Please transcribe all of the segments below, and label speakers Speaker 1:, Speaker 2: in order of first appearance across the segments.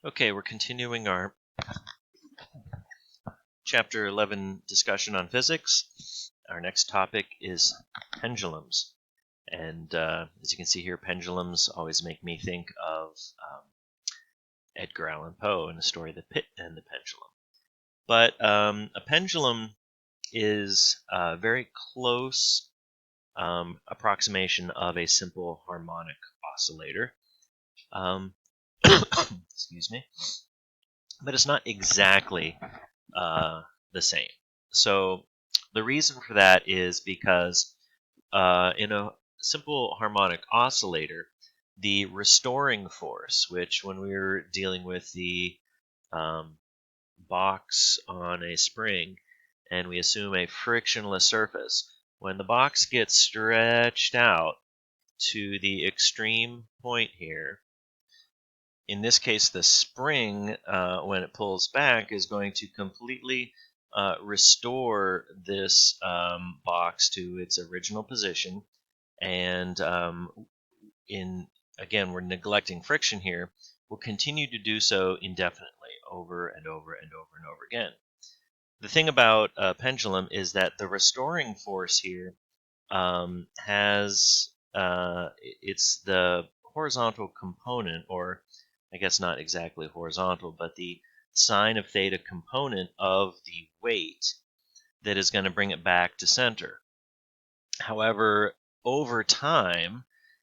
Speaker 1: Okay, we're continuing our Chapter 11 discussion on physics. Our next topic is pendulums. And as you can see here, pendulums always make me think of Edgar Allan Poe in the story The Pit and the Pendulum. But a pendulum is a very close approximation of a simple harmonic oscillator. Excuse me. But it's not exactly the same. So the reason for that is because in a simple harmonic oscillator, the restoring force, which when we were dealing with the box on a spring and we assume a frictionless surface, when the box gets stretched out to the extreme point here, in this case, the spring, when it pulls back, is going to completely restore this box to its original position. And again, we're neglecting friction here. We'll continue to do so indefinitely, over and over and over and over again. The thing about a pendulum is that the restoring force here it's the horizontal component, or I guess not exactly horizontal, but the sine of theta component of the weight that is going to bring it back to center. However, over time,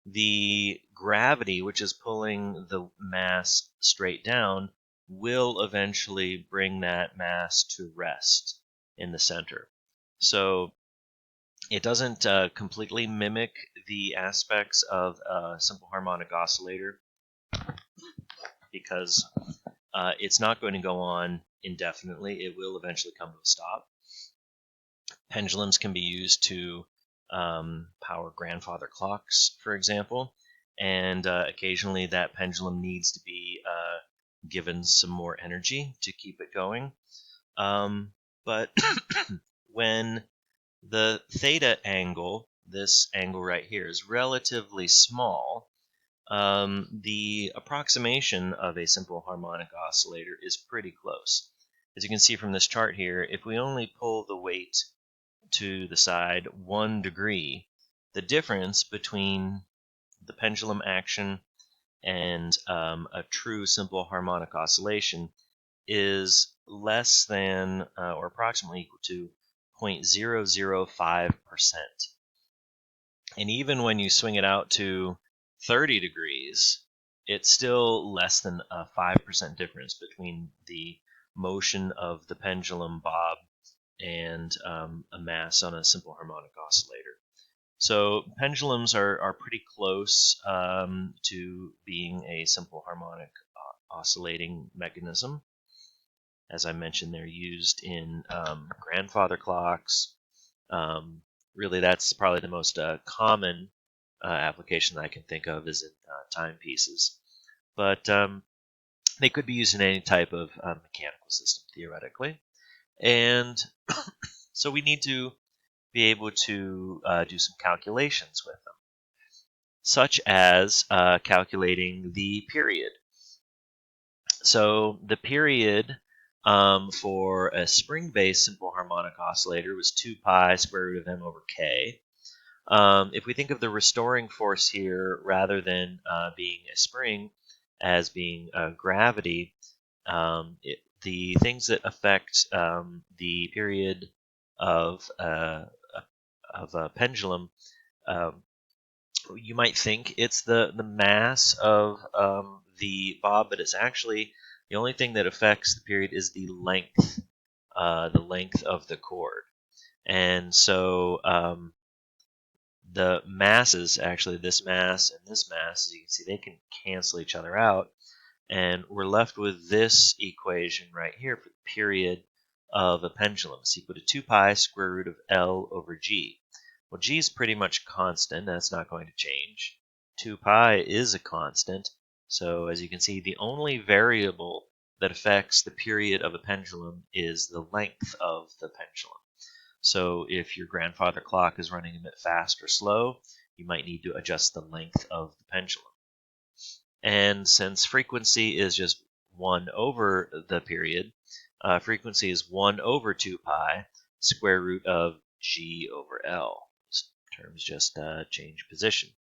Speaker 1: the gravity, which is pulling the mass straight down, will eventually bring that mass to rest in the center. So it doesn't completely mimic the aspects of a simple harmonic oscillator, because it's not going to go on indefinitely. It will eventually come to a stop. Pendulums can be used to power grandfather clocks, for example, and occasionally that pendulum needs to be given some more energy to keep it going. But when the theta angle, this angle right here, is relatively small, the approximation of a simple harmonic oscillator is pretty close. As you can see from this chart here, if we only pull the weight to the side 1 degree, the difference between the pendulum action and a true simple harmonic oscillation is less than or approximately equal to 0.005%. And even when you swing it out to 30 degrees, it's still less than a 5% difference between the motion of the pendulum bob and a mass on a simple harmonic oscillator. So pendulums are pretty close to being a simple harmonic oscillating mechanism. As I mentioned, they're used in grandfather clocks. Really, that's probably the most common application that I can think of is in timepieces. But they could be used in any type of mechanical system, theoretically. And so we need to be able to do some calculations with them, such as calculating the period. So the period for a spring-based simple harmonic oscillator was 2 pi square root of m over k. If we think of the restoring force here, rather than being a spring as being gravity, the things that affect the period of a pendulum, you might think it's the mass of the bob, but it's actually the only thing that affects the period is the length of the cord. And so the masses, actually this mass and this mass, as you can see, they can cancel each other out, and we're left with this equation right here for the period of a pendulum. It's equal to 2 pi square root of L over G. Well, G is pretty much constant. That's not going to change. 2 pi is a constant. So as you can see, the only variable that affects the period of a pendulum is the length of the pendulum. So if your grandfather clock is running a bit fast or slow, you might need to adjust the length of the pendulum. And since frequency is just 1 over the period. Frequency is 1 over 2 pi square root of g over L. This terms just change position.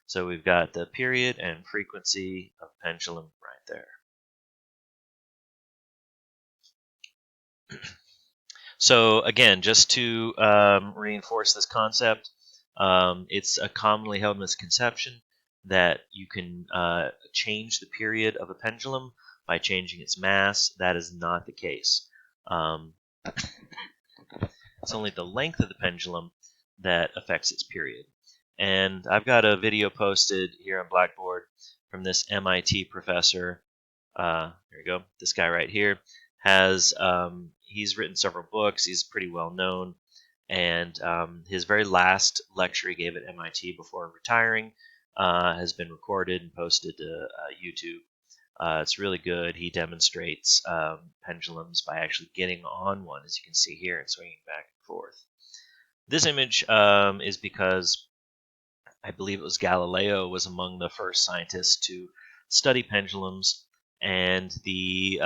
Speaker 1: So we've got the period and frequency of pendulum right there. So again, just to reinforce this concept, it's a commonly held misconception that you can change the period of a pendulum by changing its mass. That is not the case. It's only the length of the pendulum that affects its period. And I've got a video posted here on Blackboard from this MIT professor. There you go. This guy right here has he's written several books. He's pretty well known, and his very last lecture he gave at MIT before retiring has been recorded and posted to YouTube. It's really good. He demonstrates pendulums by actually getting on one, as you can see here, and swinging back and forth. This image is because I believe it was Galileo was among the first scientists to study pendulums, and the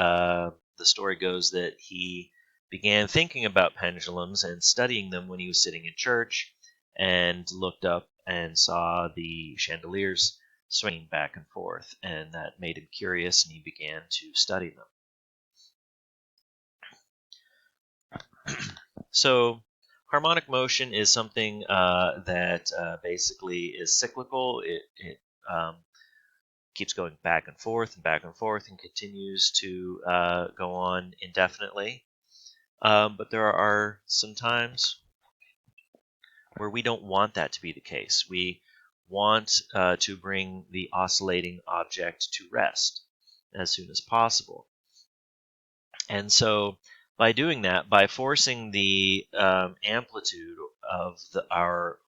Speaker 1: story goes that he began thinking about pendulums and studying them when he was sitting in church, and looked up and saw the chandeliers swinging back and forth, and that made him curious, and he began to study them. So harmonic motion is something that basically is cyclical. It keeps going back and forth and continues to go on indefinitely. But there are some times where we don't want that to be the case. We want to bring the oscillating object to rest as soon as possible. And so by doing that, by forcing the amplitude of our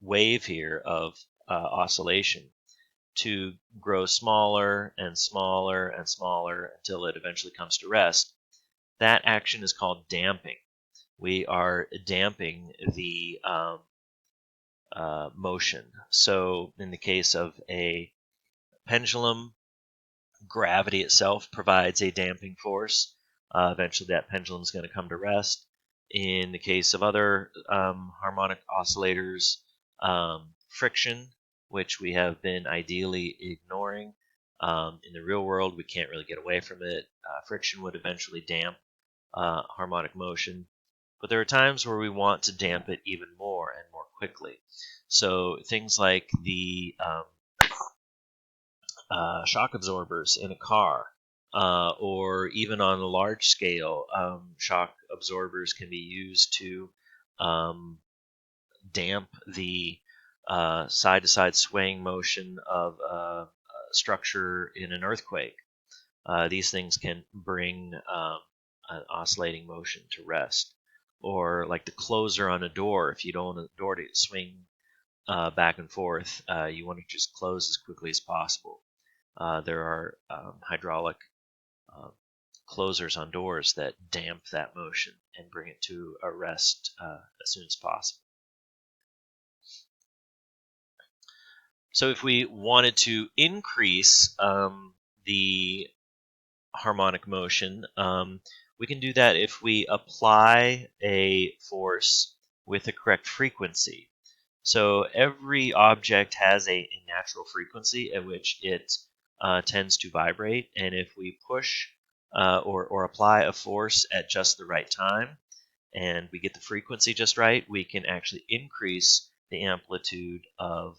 Speaker 1: wave here of oscillation to grow smaller and smaller and smaller until it eventually comes to rest, that action is called damping. We are damping the motion. So in the case of a pendulum, gravity itself provides a damping force. Eventually that pendulum is going to come to rest. In the case of other harmonic oscillators, friction, which we have been ideally ignoring. In the real world, we can't really get away from it. Friction would eventually damp harmonic motion. But there are times where we want to damp it even more and more quickly. So things like the shock absorbers in a car, or even on a large scale, shock absorbers can be used to damp the side-to-side swaying motion of a structure in an earthquake. These things can bring an oscillating motion to rest. Or like the closer on a door, if you don't want the door to swing back and forth, you want to just close as quickly as possible. There are hydraulic closers on doors that damp that motion and bring it to a rest as soon as possible. So if we wanted to increase the harmonic motion, we can do that if we apply a force with the correct frequency. So every object has a natural frequency at which it tends to vibrate, and if we push or apply a force at just the right time, and we get the frequency just right, we can actually increase the amplitude of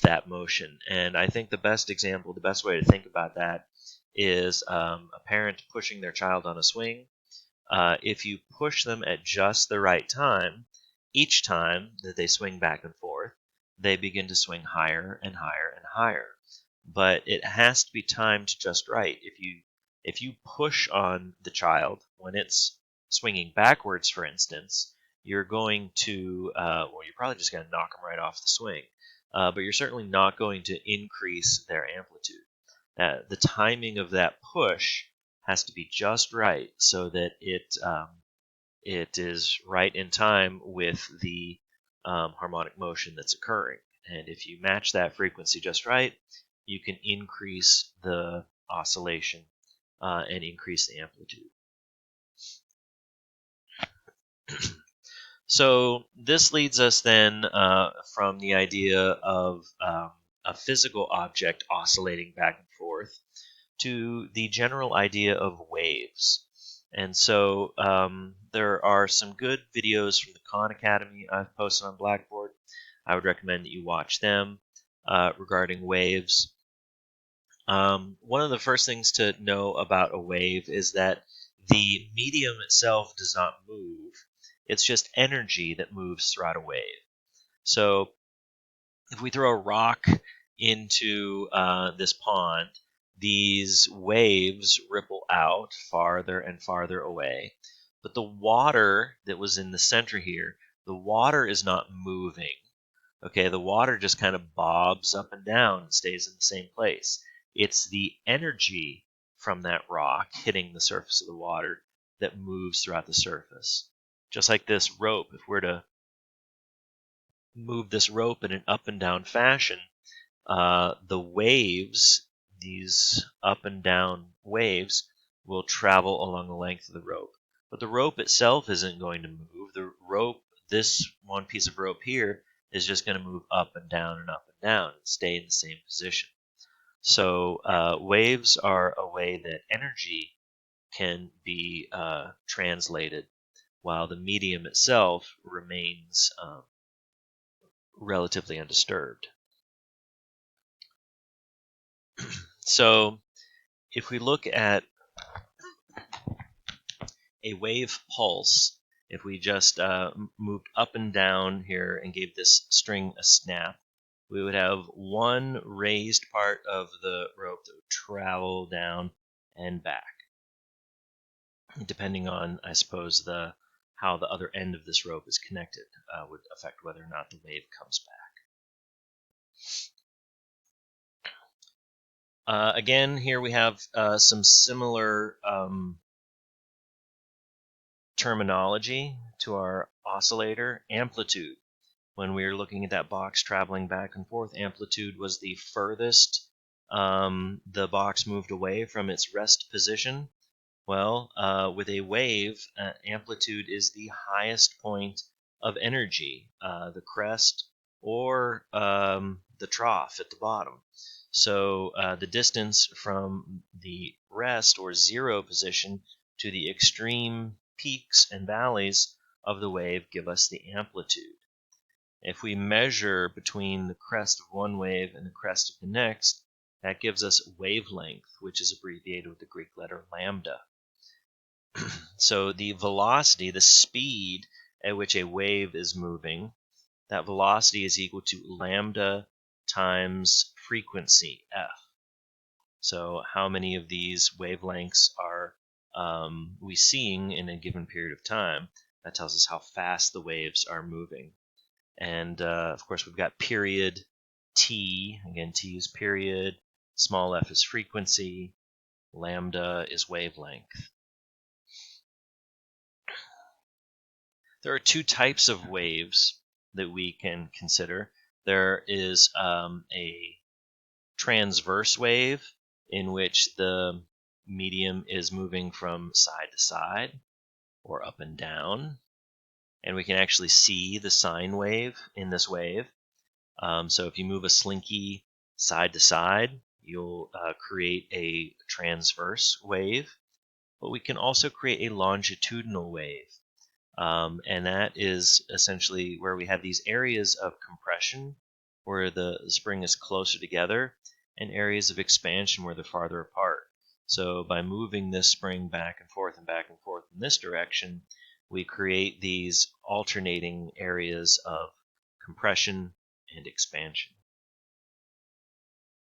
Speaker 1: that motion. And I think the best example, the best way to think about that is a parent pushing their child on a swing. If you push them at just the right time, each time that they swing back and forth, they begin to swing higher and higher and higher. But it has to be timed just right. If you push on the child when it's swinging backwards, for instance, you're going to, well, you're probably just going to knock them right off the swing. But you're certainly not going to increase their amplitude. The timing of that push has to be just right so that it is right in time with the harmonic motion that's occurring. And if you match that frequency just right, you can increase the oscillation and increase the amplitude. So this leads us then from the idea of a physical object oscillating back and forth to the general idea of waves. And so there are some good videos from the Khan Academy I've posted on Blackboard. I would recommend that you watch them regarding waves. One of the first things to know about a wave is that the medium itself does not move. It's just energy that moves throughout a wave. So if we throw a rock into this pond, these waves ripple out farther and farther away. But the water that was in the center here, the water is not moving. Okay, the water just kind of bobs up and down and stays in the same place. It's the energy from that rock hitting the surface of the water that moves throughout the surface. Just like this rope, if we're to move this rope in an up and down fashion, the waves, these up and down waves, will travel along the length of the rope. But the rope itself isn't going to move. The rope, this one piece of rope here, is just going to move up and down and up and down and stay in the same position. So waves are a way that energy can be translated, while the medium itself remains relatively undisturbed. So if we look at a wave pulse, if we just moved up and down here and gave this string a snap, we would have one raised part of the rope that would travel down and back, depending on, I suppose, how the other end of this rope is connected would affect whether or not the wave comes back. Again, here we have some similar terminology to our oscillator. Amplitude. When we were looking at that box traveling back and forth, amplitude was the furthest the box moved away from its rest position. Well, with a wave, amplitude is the highest point of energy, the crest or the trough at the bottom. So the distance from the rest or zero position to the extreme peaks and valleys of the wave give us the amplitude. If we measure between the crest of one wave and the crest of the next, that gives us wavelength, which is abbreviated with the Greek letter lambda. So the velocity, the speed at which a wave is moving, that velocity is equal to lambda times frequency, f. So how many of these wavelengths are we seeing in a given period of time? That tells us how fast the waves are moving. And of course, we've got period t. Again, t is period, small f is frequency, lambda is wavelength. There are two types of waves that we can consider. There is a transverse wave in which the medium is moving from side to side or up and down. And we can actually see the sine wave in this wave. So if you move a slinky side to side, you'll create a transverse wave. But we can also create a longitudinal wave. And that is essentially where we have these areas of compression where the spring is closer together and areas of expansion where they're farther apart. So by moving this spring back and forth in this direction, we create these alternating areas of compression and expansion.